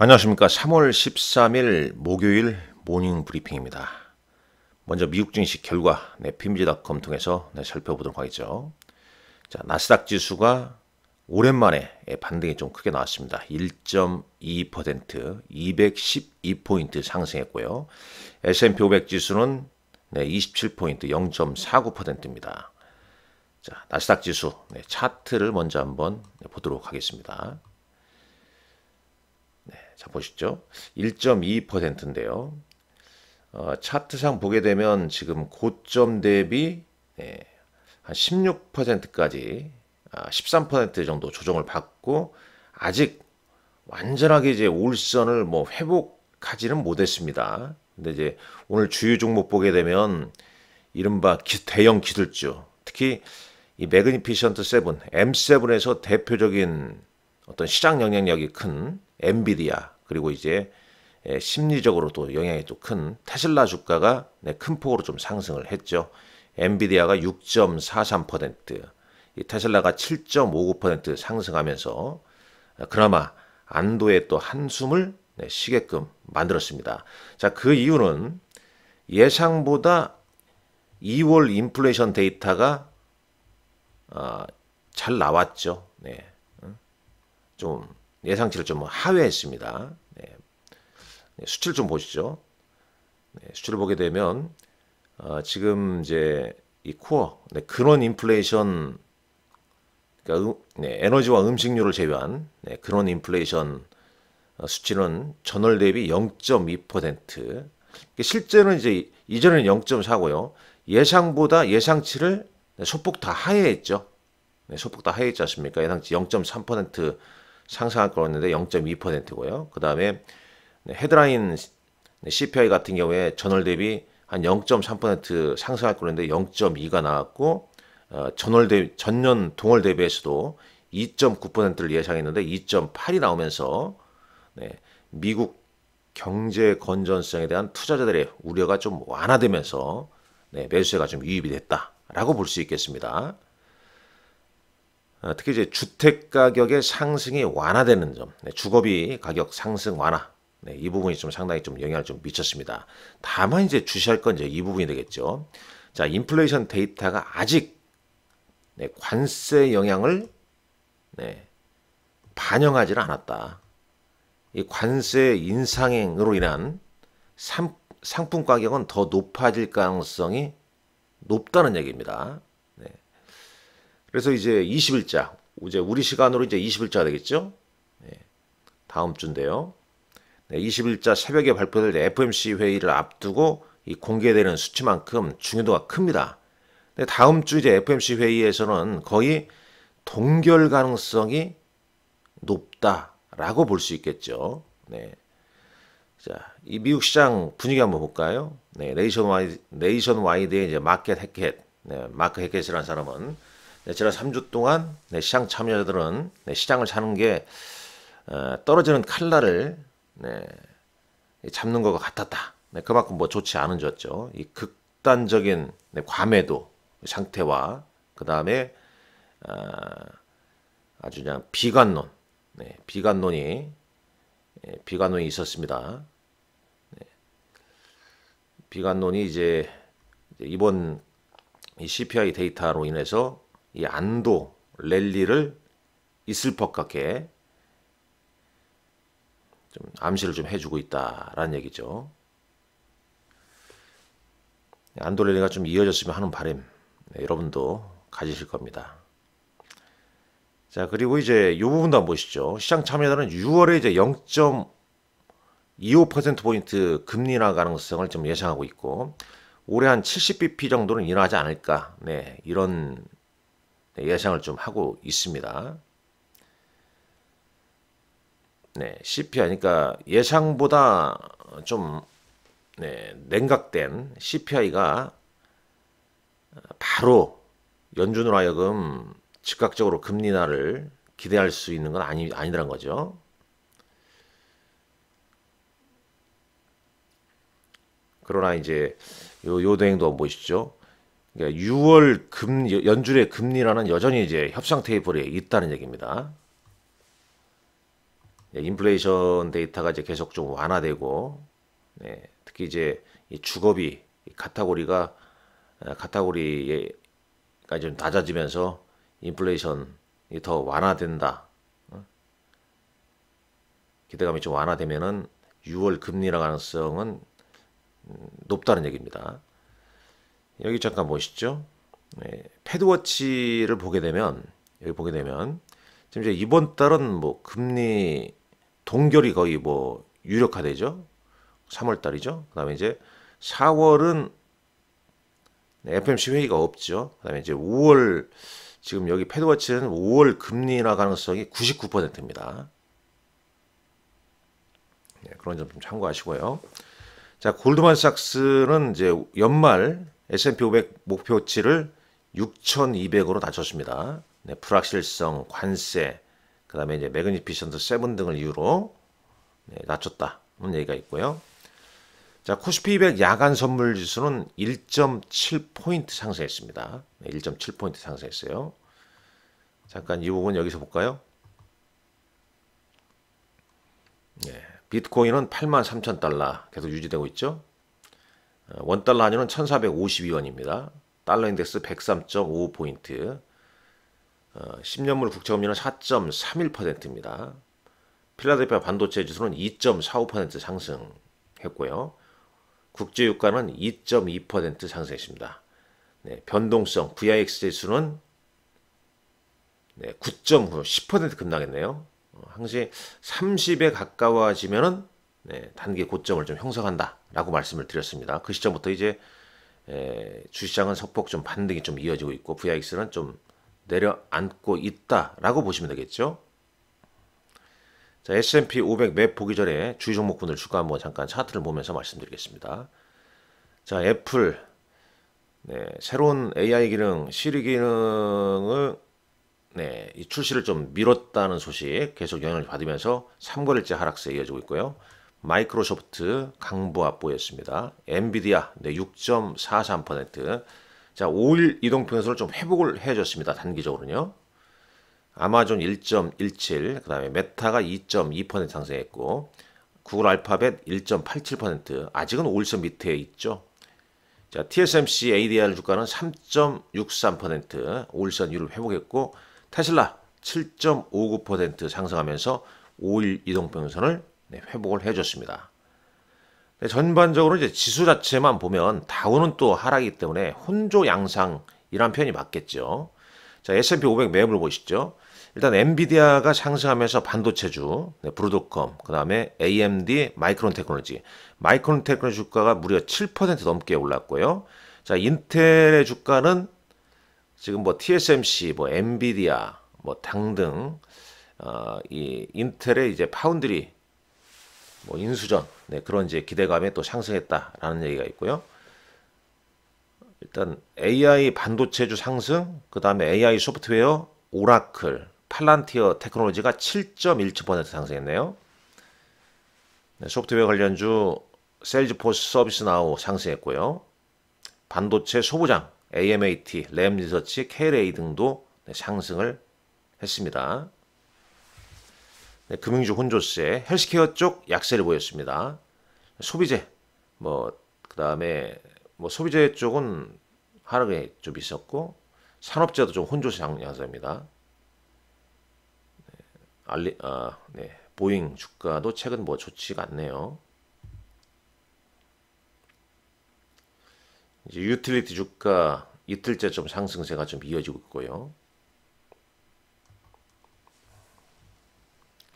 안녕하십니까. 3월 13일 목요일 모닝 브리핑입니다. 먼저 미국 증시 결과 PMG닷컴 통해서 살펴보도록 하겠죠. 자, 나스닥 지수가 오랜만에 반등이 좀 크게 나왔습니다. 1.2%, 212포인트 상승했고요. S&P 500 지수는 27포인트, 0.49%입니다. 자, 나스닥 지수 차트를 먼저 한번 보도록 하겠습니다. 자, 보시죠. 1.2%인데요. 차트상 보게 되면 지금 고점 대비 한 16%까지 13% 정도 조정을 받고 아직 완전하게 이제 올선을 뭐 회복하지는 못했습니다. 근데 이제 오늘 주요 종목 보게 되면 이른바 대형 기술주, 특히 이 매그니피션트 7, M7에서 대표적인 어떤 시장 영향력이 큰 엔비디아, 그리고 이제 심리적으로도 영향이 또 큰 테슬라 주가가 큰 폭으로 좀 상승을 했죠. 엔비디아가 6.43%, 이 테슬라가 7.59% 상승하면서 그나마 안도의 또 한숨을 쉬게끔 만들었습니다. 자, 그 이유는 예상보다 2월 인플레이션 데이터가 잘 나왔죠. 좀 예상치를 좀 하회했습니다. 수치를 좀 보시죠. 수치를 보게 되면 지금 이제 이 코어 근원 인플레이션, 그러니까 에너지와 음식료를 제외한 근원 인플레이션 수치는 전월 대비 0.2%. 실제는 이제 이전에는 0.4고요. 예상보다 예상치를 소폭 다 하회했죠. 소폭 다 하회했지 않습니까? 예상치 0.3% 상승할 거였는데 0.2%고요. 그 다음에 헤드라인 CPI 같은 경우에 전월 대비 한 0.3% 상승할 거였는데 0.2가 나왔고, 전년 동월 대비해서도 2.9%를 예상했는데 2.8이 나오면서 미국 경제 건전성에 대한 투자자들의 우려가 좀 완화되면서 매수세가 좀 유입이 됐다라고 볼 수 있겠습니다. 특히 이제 주택 가격의 상승이 완화되는 점, 주거비 가격 상승 완화, 이 부분이 좀 상당히 좀 영향을 좀 미쳤습니다. 다만 이제 주시할 건 이제 이 부분이 되겠죠. 자, 인플레이션 데이터가 아직 관세 영향을 반영하지는 않았다. 이 관세 인상으로 인한 상품 가격은 더 높아질 가능성이 높다는 얘기입니다. 그래서 이제 20일자, 이제 우리 시간으로 이제 20일자 되겠죠? 다음 주인데요. 20일자 새벽에 발표될 FOMC 회의를 앞두고 이 공개되는 수치만큼 중요도가 큽니다. 근데 다음 주 이제 FOMC 회의에서는 거의 동결 가능성이 높다라고 볼 수 있겠죠. 자, 이 미국 시장 분위기 한번 볼까요? 네이션와이드의 이제 마켓 해켓, 마크 해켓이라는 사람은 지난 3주 동안 시장 참여자들은 시장을 사는 게 떨어지는 칼날을 잡는 것과 같았다. 그만큼 뭐 좋지 않은 졌죠. 이 극단적인 과매도 상태와 그 다음에 아주 그냥 비관론, 비관론이 있었습니다. 비관론이 이제 이번 이 CPI 데이터로 인해서 이 안도 랠리를 있을 것 같게 좀 암시를 좀 해주고 있다라는 얘기죠. 안도 랠리가 좀 이어졌으면 하는 바람 여러분도 가지실 겁니다. 자, 그리고 이제 이 부분도 한번 보시죠. 시장 참여자는 6월에 이제 0.25%포인트 금리 인하 가능성을 좀 예상하고 있고, 올해 한 70bp 정도는 인하하지 않을까, 이런 예상을 좀 하고 있습니다. CPI, 그러니까 예상보다 좀 냉각된 CPI가 바로 연준으로 하여금 즉각적으로 금리 인하를 기대할 수 있는 건 아니라는 거죠. 그러나 이제 요 대행도 한번 보시죠. 그러니까 6월 연준의 금리라는 여전히 이제 협상 테이블에 있다는 얘기입니다. 인플레이션 데이터가 이제 계속 좀 완화되고, 특히 이제 이 주거비 이 카테고리가 좀 낮아지면서 인플레이션이 더 완화된다. 기대감이 좀 완화되면은 6월 금리 인하 가능성은 높다는 얘기입니다. 여기 잠깐 보시죠. 패드워치를 보게 되면 여기 보게 되면 지금 이제 이번 달은 뭐 금리 동결이 거의 뭐 유력화되죠. 3월 달이죠. 그다음에 이제 4월은 FMC 회의가 없죠. 그다음에 이제 5월 지금 여기 패드워치는 5월 금리 인하 가능성이 99%입니다. 그런 점 좀 참고하시고요. 자, 골드만삭스는 이제 연말 S&P 500 목표치를 6,200으로 낮췄습니다. 불확실성, 관세, 그다음에 이제 매그니피션트 7 등을 이유로 낮췄다는 얘기가 있고요. 자, 코스피 200 야간 선물 지수는 1.7포인트 상승했습니다. 1.7포인트 상승했어요. 잠깐 이 부분 여기서 볼까요? 비트코인은 83,000달러 계속 유지되고 있죠. 원달러 환율은 1,452원입니다. 달러 인덱스 103.55포인트. 10년물 국채금리는 4.31%입니다. 필라델피아 반도체 지수는 2.45% 상승했고요. 국제유가는 2.2% 상승했습니다. 변동성 VIX 지수는 9.9, 10% 급락했네요. 항시 30에 가까워지면은 단기 고점을 좀 형성한다라고 말씀을 드렸습니다. 그 시점부터 이제 주시장은 소폭 좀 반등이 좀 이어지고 있고 VIX는 좀 내려앉고 있다라고 보시면 되겠죠. 자, S&P 500 맵 보기 전에 주의 종목분들 주가 한번 잠깐 차트를 보면서 말씀드리겠습니다. 자, 애플 새로운 AI 기능, 시리 기능을 이 출시를 좀 미뤘다는 소식 계속 영향을 받으면서 3거래일째 하락세 이어지고 있고요. 마이크로소프트 강보합 보였습니다. 엔비디아 6.43%. 자, 5일 이동평선을 좀 회복을 해줬습니다. 단기적으로는요. 아마존 1.17, 그 다음에 메타가 2.2% 상승했고 구글 알파벳 1.87%, 아직은 5일선 밑에 있죠. 자, TSMC ADR 주가는 3.63%, 5일선 위를 회복했고 테슬라 7.59% 상승하면서 5일 이동평선을 회복을 해줬습니다. 전반적으로 이제 지수 자체만 보면 다우는 또 하락이기 때문에 혼조 양상이란 표현이 맞겠죠. 자, S&P 500 매물 보시죠. 일단 엔비디아가 상승하면서 반도체주, 브로드컴, 그 다음에 AMD, 마이크론 테크놀로지 주가가 무려 7% 넘게 올랐고요. 자, 인텔의 주가는 지금 뭐 TSMC, 뭐 엔비디아, 뭐 등등 이 인텔의 이제 파운드리, 뭐 인수전, 그런 이제 기대감에 또 상승했다라는 얘기가 있고요. 일단 AI 반도체주 상승, 그 다음에 AI 소프트웨어, 오라클, 팔란티어 테크놀로지가 7.17% 상승했네요. 소프트웨어 관련주 셀즈포스 서비스나우 상승했고요. 반도체 소부장 AMAT, 램리서치, KLA 등도 상승을 했습니다. 금융주 혼조세, 헬스케어 쪽 약세를 보였습니다. 소비재, 그다음에 소비재 쪽은 하락이 좀 있었고 산업재도 좀 혼조세 양상입니다. 보잉 주가도 최근 좋지가 않네요. 이제 유틸리티 주가 이틀째 좀 상승세가 좀 이어지고 있고요.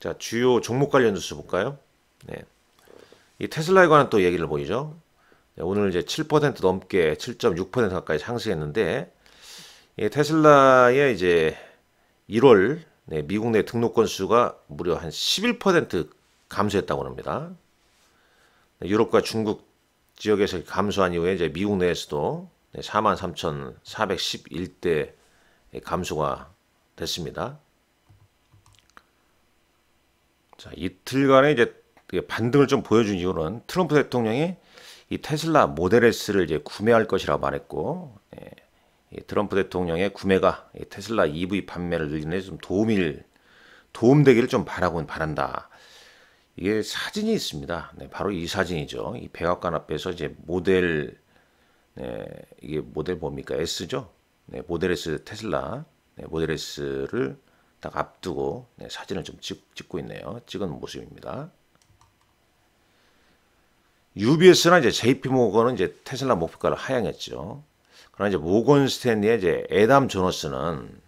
자, 주요 종목 관련 뉴스 볼까요? 이 테슬라에 관한 또 얘기를 보이죠. 오늘 이제 7% 넘게 7.6% 가까이 상승했는데 테슬라의 이제 1월 미국 내 등록 건수가 무려 한 11% 감소했다고 합니다. 유럽과 중국 지역에서 감소한 이후에 이제 미국 내에서도 43,411대 감소가 됐습니다. 자, 이틀간의 이제 반등을 좀 보여준 이유는 트럼프 대통령이 이 테슬라 모델 S를 이제 구매할 것이라고 말했고, 이 트럼프 대통령의 구매가 테슬라 EV 판매를 늘리는 데 좀 도움되기를 좀 바란다. 이게 사진이 있습니다. 네, 바로 이 사진이죠. 이 백악관 앞에서 이제 모델, 네, 이게 모델 뭡니까? S죠? 네, 모델 S 테슬라, 네, 모델 S를 딱 앞두고 네, 사진을 좀 찍고 있네요. 찍은 모습입니다. UBS나 이제 JP 모건은 이제 테슬라 목표가를 하향했죠. 그러나 이제 모건 스탠리의 이제 애담 조너스는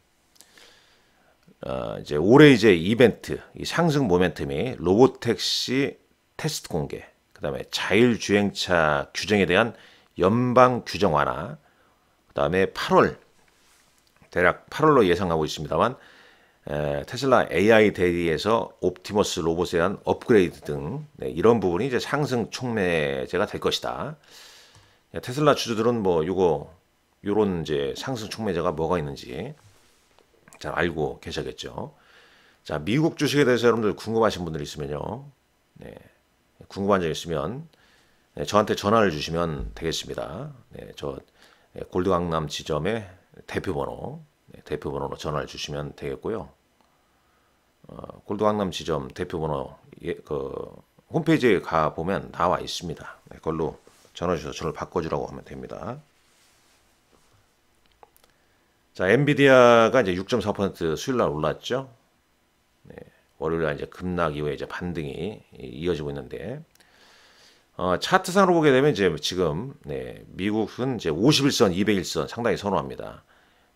이제 올해 이제 이벤트, 이 상승 모멘텀이 로보택시 테스트 공개, 그다음에 자율주행차 규정에 대한 연방 규정 완화, 그다음에 8월 대략 8월로 예상하고 있습니다만 테슬라 AI 대리에서 옵티머스 로봇에 대한 업그레이드 등 네, 이런 부분이 이제 상승 촉매제가 될 것이다. 테슬라 주주들은 뭐 요런 이제 상승 촉매제가 뭐가 있는지 잘 알고 계셔야겠죠. 자, 미국 주식에 대해서 여러분들 궁금하신 분들 있으면요. 네, 궁금한 점 있으면 네, 저한테 전화를 주시면 되겠습니다. 네, 저 골드 강남 지점의 대표번호로 전화를 주시면 되겠고요. 골드 강남 지점 대표번호 그 홈페이지에 가 보면 나와 있습니다. 네, 그걸로 전화 주셔서 저를 바꿔주라고 하면 됩니다. 자, 엔비디아가 이제 6.4% 수요일 날 올랐죠. 네, 월요일 날 이제 급락 이후에 이제 반등이 이어지고 있는데, 차트상으로 보게 되면 이제 지금 네, 미국은 이제 51선, 200일선 상당히 선호합니다.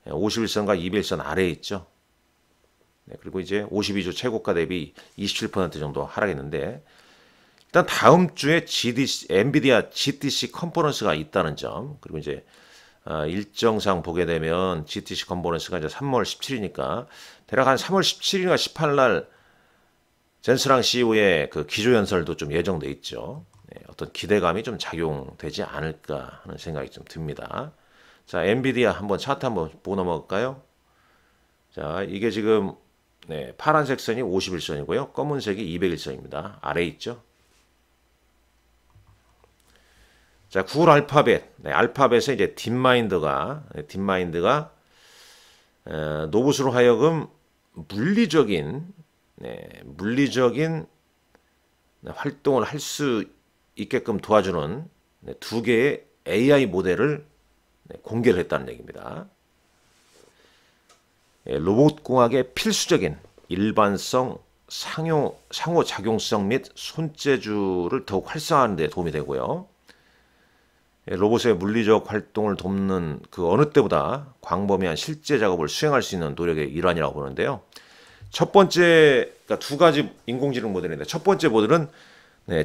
51선과 200일선 아래에 있죠. 네, 그리고 이제 52주 최고가 대비 27% 정도 하락했는데, 일단 다음 주에 엔비디아 GTC 컨퍼런스가 있다는 점, 그리고 이제 일정상 보게 되면 GTC 컨퍼런스가 이제 3월 17일이니까 대략 한 3월 17일인가 18일 날 젠스랑 CEO의 그 기조연설도 좀 예정돼 있죠. 네, 어떤 기대감이 좀 작용되지 않을까 하는 생각이 좀 듭니다. 자, 엔비디아 한번 차트 한번 보고 넘어갈까요? 자, 이게 지금 네, 파란색 선이 51선이고요. 검은색이 201선입니다. 아래에 있죠. 자, 구글 알파벳. 네, 알파벳에 이제 딥마인드가 노봇으로 하여금 물리적인 활동을 할 수 있게끔 도와주는 두 개의 AI 모델을 공개를 했다는 얘기입니다. 로봇공학의 필수적인 일반성, 상호작용성 및 손재주를 더욱 활성화하는 데 도움이 되고요. 로봇의 물리적 활동을 돕는 그 어느 때보다 광범위한 실제 작업을 수행할 수 있는 노력의 일환이라고 보는데요. 첫 번째, 그러니까 두 가지 인공지능 모델인데 첫 번째 모델은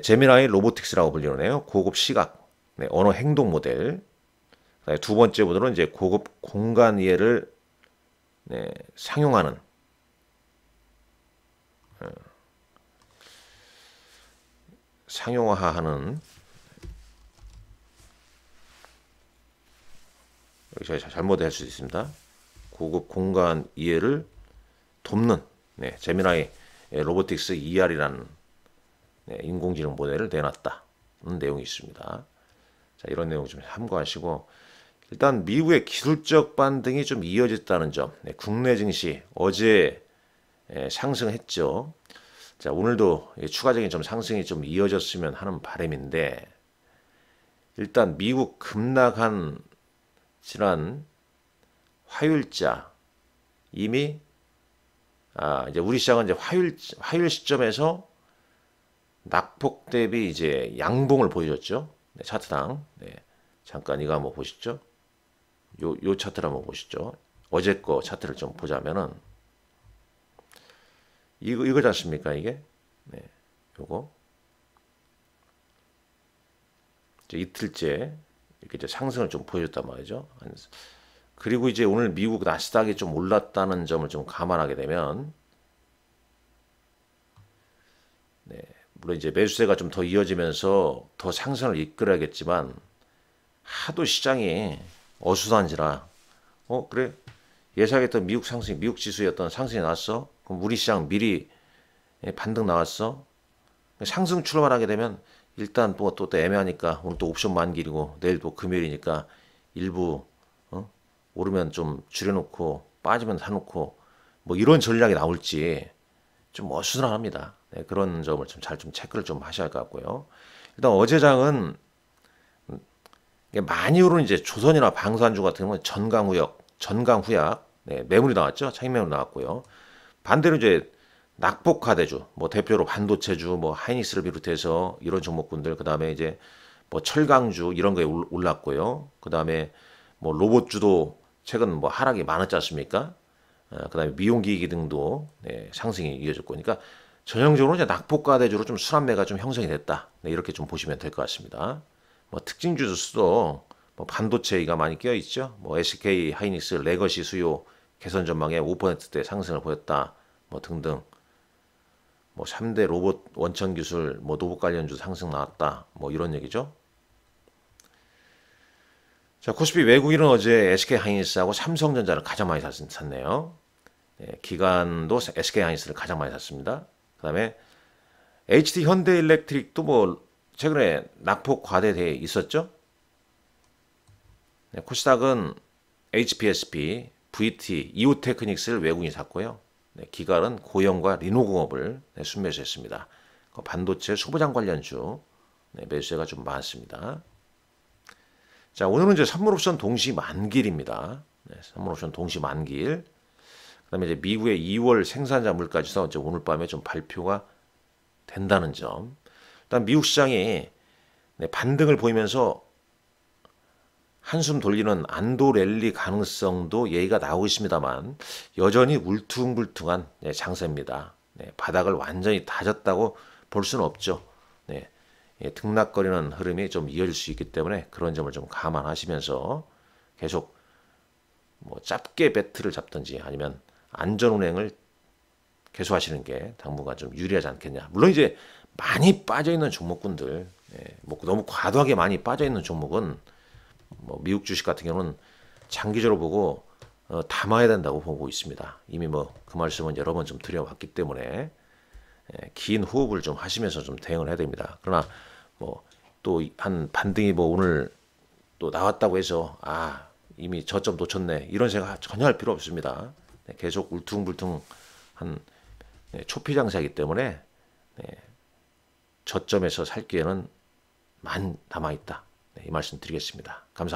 제미나이 로보틱스라고 불리는데요. 고급 시각, 언어 행동 모델. 두 번째 모델은 이제 고급 공간 이해를 상용하는 상용화하는 여기 제가 잘못할 수 있습니다. 고급 공간 이해를 돕는 제미나이 로보틱스 ER이라는 인공지능 모델을 내놨다는 내용이 있습니다. 자, 이런 내용 좀 참고하시고 일단 미국의 기술적 반등이 좀 이어졌다는 점, 국내 증시 어제 상승했죠. 자, 오늘도 추가적인 좀 상승이 좀 이어졌으면 하는 바람인데 일단 미국 급락한 지난 화요일자 이미 이제 우리 시장은 이제 화요일 시점에서 낙폭 대비 이제 양봉을 보여줬죠. 차트당. 잠깐 이거 한번 보시죠. 요 차트를 한번 보시죠. 어제 거 차트를 좀 보자면은 이거지 않습니까 이게? 요거 이제 이틀째 이렇게 이제 상승을 좀 보여줬단 말이죠. 그리고 이제 오늘 미국 나스닥이 좀 올랐다는 점을 좀 감안하게 되면, 물론 이제 매수세가 좀 더 이어지면서 더 상승을 이끌어야겠지만 하도 시장이 어수선한지라, 그래 예상했던 미국 상승, 미국 지수의 어떤 상승이 나왔어? 그럼 우리 시장 미리 반등 나왔어? 상승 출발하게 되면 일단 또 애매하니까 오늘 또 옵션 만기이고 내일 또 금요일이니까 일부 오르면 좀 줄여놓고 빠지면 사놓고 뭐 이런 전략이 나올지 좀 어수선합니다. 네, 그런 점을 좀 잘 좀 체크를 좀 하셔야 할 것 같고요. 일단 어제 장은 이게 많이 오른 이제 조선이나 방산주 같은 경우는 전강후약, 네, 매물이 나왔죠. 차익 매물 나왔고요. 반대로 이제 낙폭과대주, 뭐 대표로 반도체주, 뭐 하이닉스를 비롯해서 이런 종목군들, 그 다음에 이제 뭐 철강주 이런 거에 올랐고요. 그 다음에 뭐 로봇주도 최근 뭐 하락이 많았지 않습니까? 그 다음에 미용기기 등도 네, 상승이 이어졌고, 그러니까 전형적으로 이제 낙폭과대주로 좀 순환매가 좀 형성이 됐다. 네, 이렇게 좀 보시면 될 것 같습니다. 뭐 특징주로서도 뭐 반도체가 많이 끼어 있죠. 뭐 SK 하이닉스 레거시 수요 개선 전망에 5%대 상승을 보였다. 뭐 등등. 뭐 3대 로봇 원천 기술 뭐 로봇 관련주 상승 나왔다. 뭐 이런 얘기죠. 자, 코스피 외국인은 어제 SK 하이닉스하고 삼성전자를 가장 많이 샀네요. 네, 기관도 SK 하이닉스를 가장 많이 샀습니다. 그다음에 HD 현대일렉트릭도 뭐 최근에 낙폭 과대돼 있었죠. 네, 코스닥은 HPSP, VT, 이오테크닉스를 외국인이 샀고요. 네, 기관은 고영과 리노공업을 네, 순매수했습니다. 반도체 소부장 관련주 네, 매수세가 좀 많습니다. 자, 오늘은 이제 선물옵션 동시 만기일입니다. 네, 선물옵션 동시 만기일. 그다음에 이제 미국의 2월 생산자 물가지수 이제 오늘 밤에 좀 발표가 된다는 점. 일단 미국 시장이 네, 반등을 보이면서 한숨 돌리는 안도 랠리 가능성도 예의가 나오고 있습니다만 여전히 울퉁불퉁한 네, 장세입니다. 네, 바닥을 완전히 다졌다고 볼 수는 없죠. 네, 등락거리는 흐름이 좀 이어질 수 있기 때문에 그런 점을 좀 감안하시면서 계속 뭐 짧게 배트를 잡든지 아니면 안전운행을 계속하시는 게 당분간 좀 유리하지 않겠냐. 물론 이제 많이 빠져있는 종목군들, 뭐 너무 과도하게 많이 빠져있는 종목은 뭐 미국 주식 같은 경우는 장기적으로 보고 담아야 된다고 보고 있습니다. 이미 뭐 그 말씀은 여러 번 좀 드려왔기 때문에 긴 호흡을 좀 하시면서 좀 대응을 해야 됩니다. 그러나 뭐 또 한 반등이 뭐 오늘 또 나왔다고 해서 아 이미 저점 놓쳤네 이런 생각 전혀 할 필요 없습니다. 계속 울퉁불퉁한 초피 장세이기 때문에 저점에서 살 기회는 많이 남아있다. 이 말씀 드리겠습니다. 감사합니다.